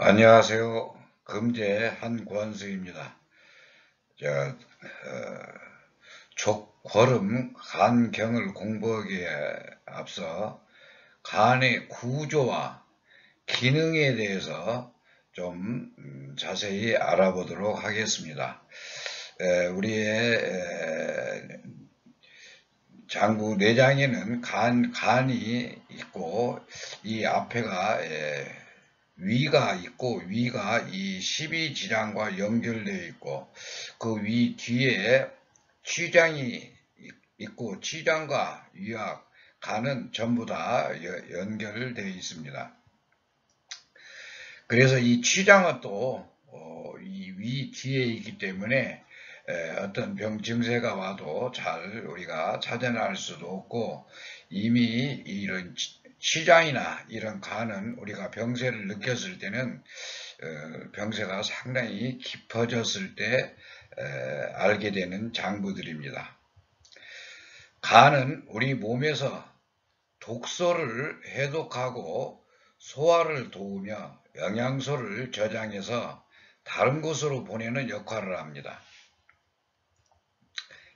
안녕하세요. 금제 한권수입니다. 저, 족걸음 간경을 공부하기에 앞서 간의 구조와 기능에 대해서 좀 자세히 알아보도록 하겠습니다. 우리의 장부 내장에는 간이 있고 이 앞에가 위가 있고 위가 이 십이지장과 연결되어 있고 그 위 뒤에 취장이 있고 취장과 위와 간은 전부 다 연결되어 있습니다. 그래서 이 취장은 또 이 위 뒤에 있기 때문에 어떤 병 증세가 와도 잘 우리가 찾아낼 수도 없고 이미 이런 취장이나 이런 간은 우리가 병세를 느꼈을 때는 병세가 상당히 깊어졌을 때 알게 되는 장부들입니다. 간은 우리 몸에서 독소를 해독하고 소화를 도우며 영양소를 저장해서 다른 곳으로 보내는 역할을 합니다.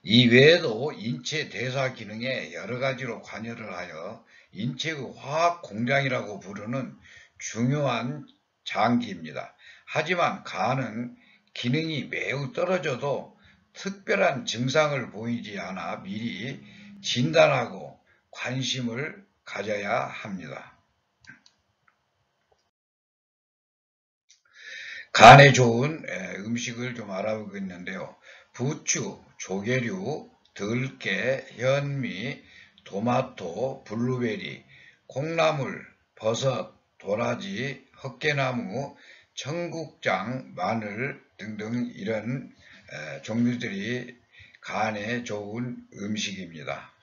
이 외에도 인체 대사 기능에 여러 가지로 관여를 하여 인체의 화학 공장이라고 부르는 중요한 장기입니다. 하지만 간은 기능이 매우 떨어져도 특별한 증상을 보이지 않아 미리 진단하고 관심을 가져야 합니다. 간에 좋은 음식을 좀 알아보고 있는데요. 부추, 조개류, 들깨, 현미, 토마토, 블루베리, 콩나물, 버섯, 도라지, 헛개나무, 청국장, 마늘 등등 이런 종류들이 간에 좋은 음식입니다.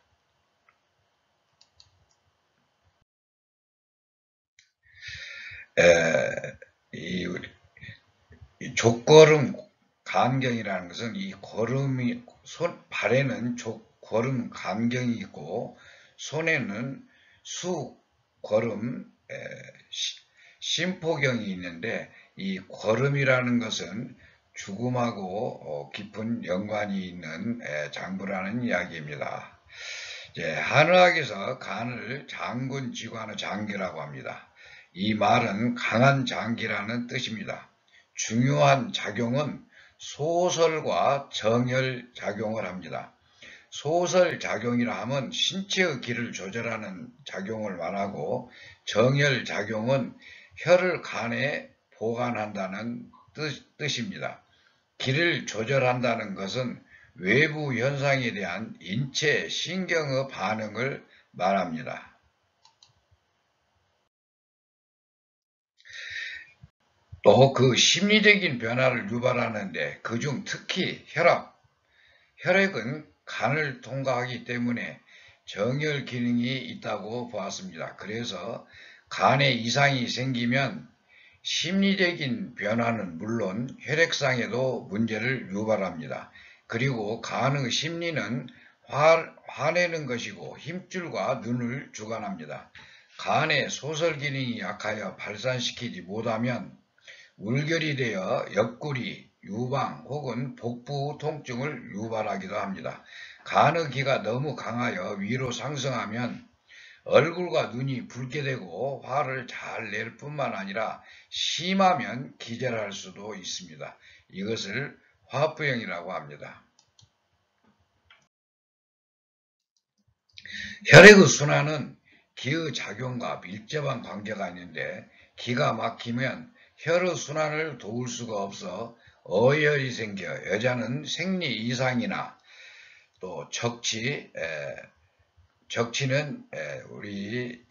이 족걸음 간경이라는 것은 이 걸음이 발에는 족걸음 간경이 있고 손에는 수걸음 심포경이 있는데 이 걸음이라는 것은 죽음하고 깊은 연관이 있는 장부라는 이야기입니다. 한의학에서 간을 장군지관의 장기라고 합니다. 이 말은 강한 장기라는 뜻입니다. 중요한 작용은 소설과 정혈 작용을 합니다. 소설 작용이라 하면 신체의 기를 조절하는 작용을 말하고 정혈 작용은 혈을 간에 보관한다는 뜻입니다. 기를 조절한다는 것은 외부 현상에 대한 인체 신경의 반응을 말합니다. 또 그 심리적인 변화를 유발하는데 그중 특히 혈액은 간을 통과하기 때문에 정혈 기능이 있다고 보았습니다. 그래서 간에 이상이 생기면 심리적인 변화는 물론 혈액상에도 문제를 유발합니다. 그리고 간의 심리는 화내는 것이고 힘줄과 눈을 주관합니다. 간의 소설 기능이 약하여 발산시키지 못하면 울결이 되어 옆구리, 유방 혹은 복부 통증을 유발하기도 합니다. 간의 기가 너무 강하여 위로 상승하면 얼굴과 눈이 붉게 되고 화를 잘 낼 뿐만 아니라 심하면 기절할 수도 있습니다. 이것을 화부형이라고 합니다. 혈액의 순환은 기의 작용과 밀접한 관계가 있는데 기가 막히면 혈의 순환을 도울 수가 없어 어혈이 생겨 여자는 생리 이상이나 또 적치는 우리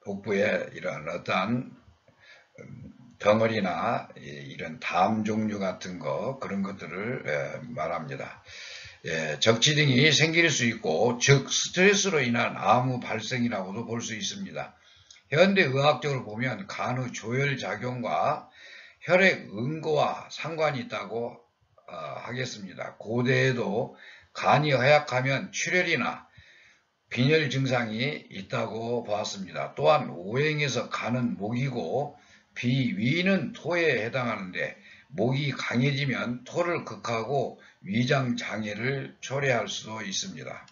복부에 이런 어떠한 덩어리나 이런 담 종류 같은 그런 것들을 말합니다. 적치 등이 생길 수 있고 즉 스트레스로 인한 암의 발생이라고도 볼 수 있습니다. 현대 의학적으로 보면 간의 조혈 작용과 혈액 응고와 상관이 있다고 하겠습니다. 고대에도 간이 허약하면 출혈이나 빈혈 증상이 있다고 보았습니다. 또한 오행에서 간은 목이고 비위는 토에 해당하는데 목이 강해지면 토를 극하고 위장 장애를 초래할 수도 있습니다.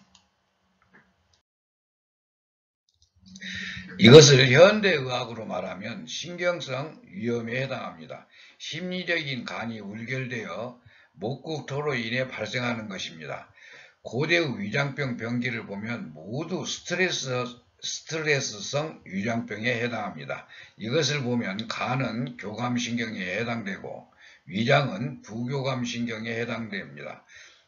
이것을 현대의학으로 말하면 신경성 위염에 해당합니다. 심리적인 간이 울결되어 목국토로 인해 발생하는 것입니다. 고대의 위장병 병기를 보면 모두 스트레스성 위장병에 해당합니다. 이것을 보면 간은 교감신경에 해당되고 위장은 부교감신경에 해당됩니다.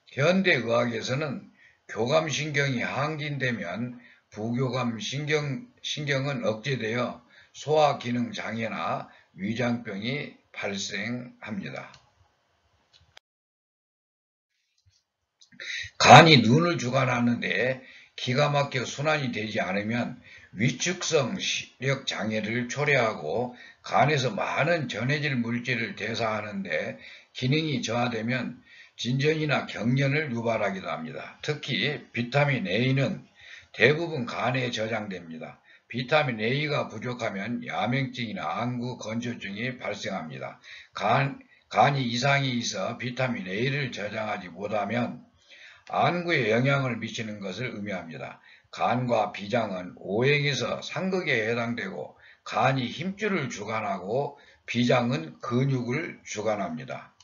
현대의학에서는 교감신경이 항진되면 부교감신경은 억제되어 소화기능 장애나 위장병이 발생합니다. 간이 눈을 주관하는데 기가 막혀 순환이 되지 않으면 위축성 시력 장애를 초래하고 간에서 많은 전해질 물질을 대사하는데 기능이 저하되면 진전이나 경련을 유발하기도 합니다. 특히 비타민 A는 대부분 간에 저장됩니다. 비타민 A가 부족하면 야맹증이나 안구 건조증이 발생합니다. 간이 이상이 있어 비타민 A를 저장하지 못하면 안구에 영향을 미치는 것을 의미합니다. 간과 비장은 오행에서 상극에 해당되고 간이 힘줄을 주관하고 비장은 근육을 주관합니다.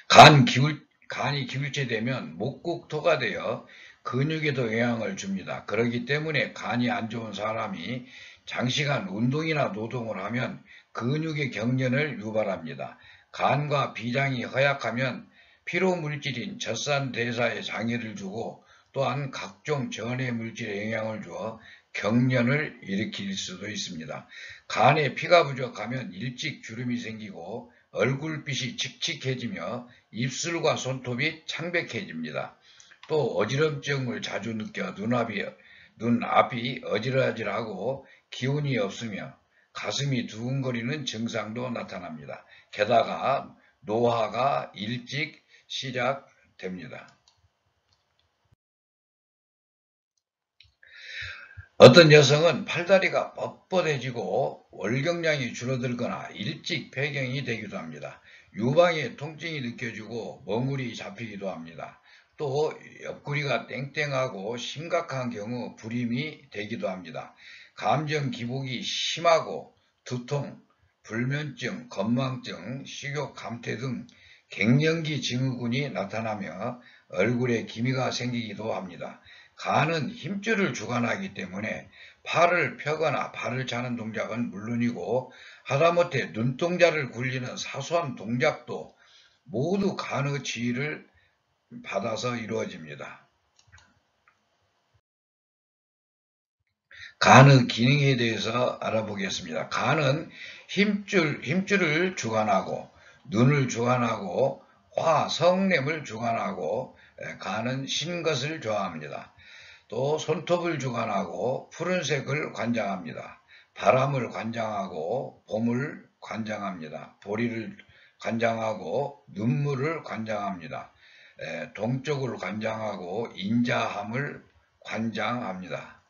간이 기울체되면 목국토가 되어 근육에도 영향을 줍니다. 그렇기 때문에 간이 안 좋은 사람이 장시간 운동이나 노동을 하면 근육의 경련을 유발합니다. 간과 비장이 허약하면 피로물질인 젖산대사에 장애를 주고 또한 각종 전해 물질에 영향을 주어 경련을 일으킬 수도 있습니다. 간에 피가 부족하면 일찍 주름이 생기고 얼굴빛이 칙칙해지며 입술과 손톱이 창백해집니다. 또 어지럼증을 자주 느껴 눈앞이 어지러지하고 기운이 없으며 가슴이 두근거리는 증상도 나타납니다. 게다가 노화가 일찍 시작됩니다. 어떤 여성은 팔다리가 뻣뻣해지고 월경량이 줄어들거나 일찍 폐경이 되기도 합니다. 유방에 통증이 느껴지고 멍울이 잡히기도 합니다. 또 옆구리가 땡땡하고 심각한 경우 불임이 되기도 합니다. 감정 기복이 심하고 두통, 불면증, 건망증, 식욕 감퇴 등 갱년기 증후군이 나타나며 얼굴에 기미가 생기기도 합니다. 간은 힘줄을 주관하기 때문에 팔을 펴거나 발을 차는 동작은 물론이고 하다못해 눈동자를 굴리는 사소한 동작도 모두 간의 지휘를 받아서 이루어집니다. 간의 기능에 대해서 알아보겠습니다. 간은 힘줄을 주관하고 눈을 주관하고 성냄을 주관하고 간은 신 것을 좋아합니다. 또 손톱을 주관하고 푸른색을 관장합니다. 바람을 관장하고 봄을 관장합니다. 보리를 관장하고 눈물을 관장합니다. 동쪽을 관장하고 인자함을 관장합니다.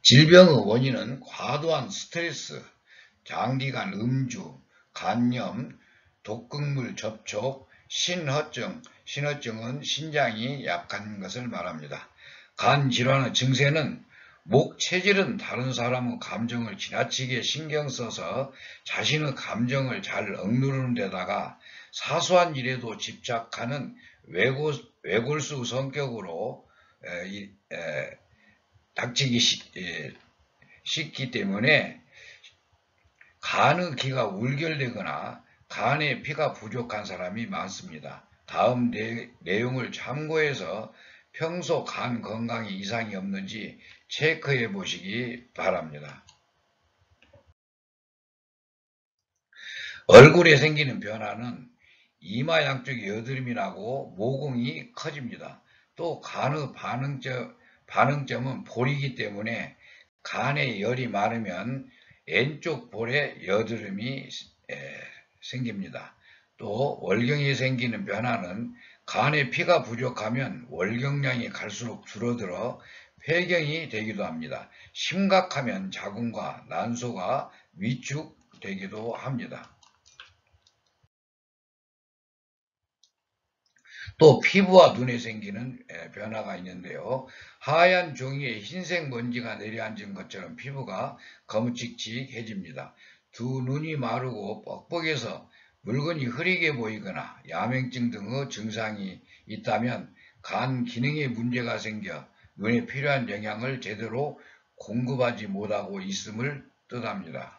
질병의 원인은 과도한 스트레스, 장기간 음주, 간염, 독극물 접촉, 신허증은 신장이 약한 것을 말합니다. 간 질환의 증세는 목 체질은 다른 사람의 감정을 지나치게 신경 써서 자신의 감정을 잘 억누르는 데다가 사소한 일에도 집착하는 외골수 성격으로 닥치기 쉽기 때문에 간의 기가 울결되거나 간에 피가 부족한 사람이 많습니다. 다음 내용을 참고해서 평소 간 건강에 이상이 없는지 체크해 보시기 바랍니다. 얼굴에 생기는 변화는 이마 양쪽에 여드름이 나고 모공이 커집니다. 또 간의 반응점은 볼이기 때문에 간에 열이 많으면 왼쪽 볼에 여드름이 생깁니다. 또 월경에 생기는 변화는 간에 피가 부족하면 월경량이 갈수록 줄어들어 폐경이 되기도 합니다. 심각하면 자궁과 난소가 위축되기도 합니다. 또 피부와 눈에 생기는 변화가 있는데요. 하얀 종이에 흰색 먼지가 내려앉은 것처럼 피부가 거무칙칙해집니다. 두 눈이 마르고 뻑뻑해서 물건이 흐리게 보이거나 야맹증 등의 증상이 있다면 간 기능에 문제가 생겨 눈에 필요한 영양을 제대로 공급하지 못하고 있음을 뜻합니다.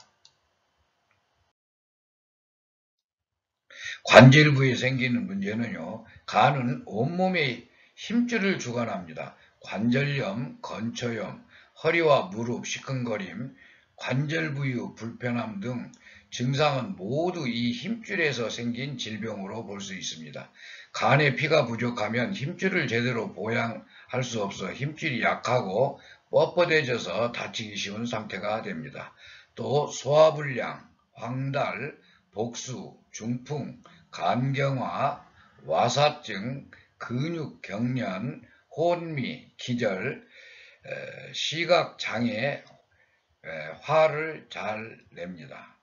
관절부에 생기는 문제는요, 간은 온몸에 힘줄을 주관합니다. 관절염, 건초염, 허리와 무릎 시큰거림, 관절 부위 불편함 등 증상은 모두 이 힘줄에서 생긴 질병으로 볼 수 있습니다. 간에 피가 부족하면 힘줄을 제대로 보양할 수 없어 힘줄이 약하고 뻣뻣해져서 다치기 쉬운 상태가 됩니다. 또 소화불량, 황달, 복수, 중풍, 간경화, 와사증, 근육경련, 혼미, 기절, 시각장애, 화를 잘 냅니다.